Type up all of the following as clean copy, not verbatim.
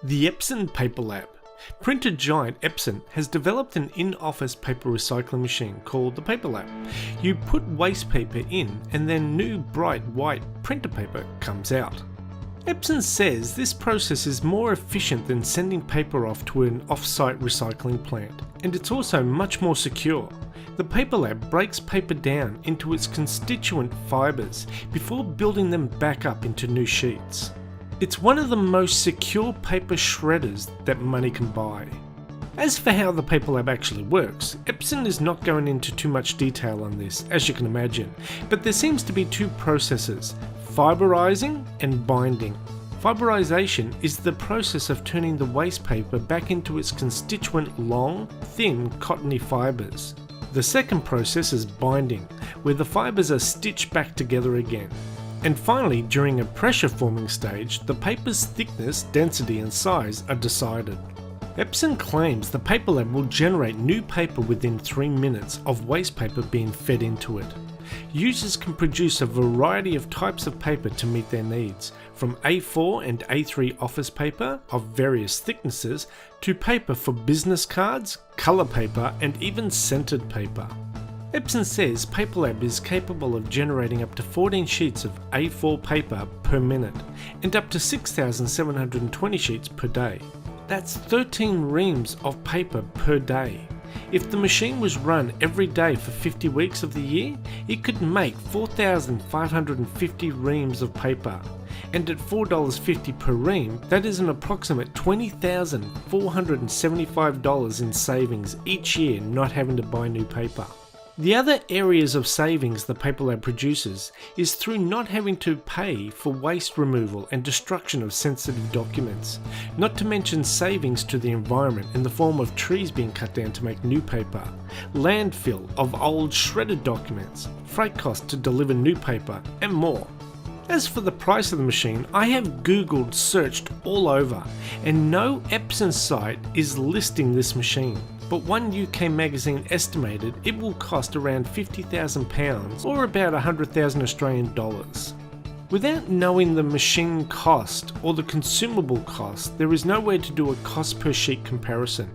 The Epson Paper Lab. Printer giant Epson has developed an in-office paper recycling machine called the Paper Lab. You put waste paper in and then new bright white printer paper comes out. Epson says this process is more efficient than sending paper off to an off-site recycling plant, and it's also much more secure. The Paper Lab breaks paper down into its constituent fibres before building them back up into new sheets. It's one of the most secure paper shredders that money can buy. As for how the Paper Lab actually works, Epson is not going into too much detail on this, as you can imagine, but there seems to be two processes: fiberizing and binding. Fiberization is the process of turning the waste paper back into its constituent long, thin, cottony fibres. The second process is binding, where the fibres are stitched back together again. And finally, during a pressure forming stage, the paper's thickness, density and size are decided. Epson claims the Paper Lab will generate new paper within 3 minutes of waste paper being fed into it. Users can produce a variety of types of paper to meet their needs, from A4 and A3 office paper of various thicknesses to paper for business cards, colour paper and even scented paper. Epson says Paper Lab is capable of generating up to 14 sheets of A4 paper per minute and up to 6,720 sheets per day. That's 13 reams of paper per day. If the machine was run every day for 50 weeks of the year, it could make 4,550 reams of paper. And at $4.50 per ream, that is an approximate $20,475 in savings each year not having to buy new paper. The other areas of savings the Paper Lab produces is through not having to pay for waste removal and destruction of sensitive documents, not to mention savings to the environment in the form of trees being cut down to make new paper, landfill of old shredded documents, freight costs to deliver new paper, and more. As for the price of the machine, I have Googled, searched all over, and no Epson site is listing this machine. But one UK magazine estimated it will cost around £50,000 or about 100,000 Australian dollars. Without knowing the machine cost or the consumable cost, there is no way to do a cost per sheet comparison.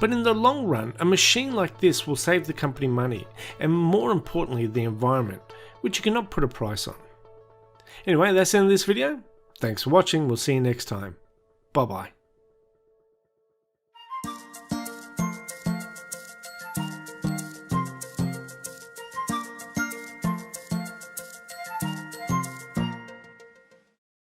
But in the long run, a machine like this will save the company money and, more importantly, the environment, which you cannot put a price on. Anyway, that's the end of this video. Thanks for watching. We'll see you next time. Bye bye.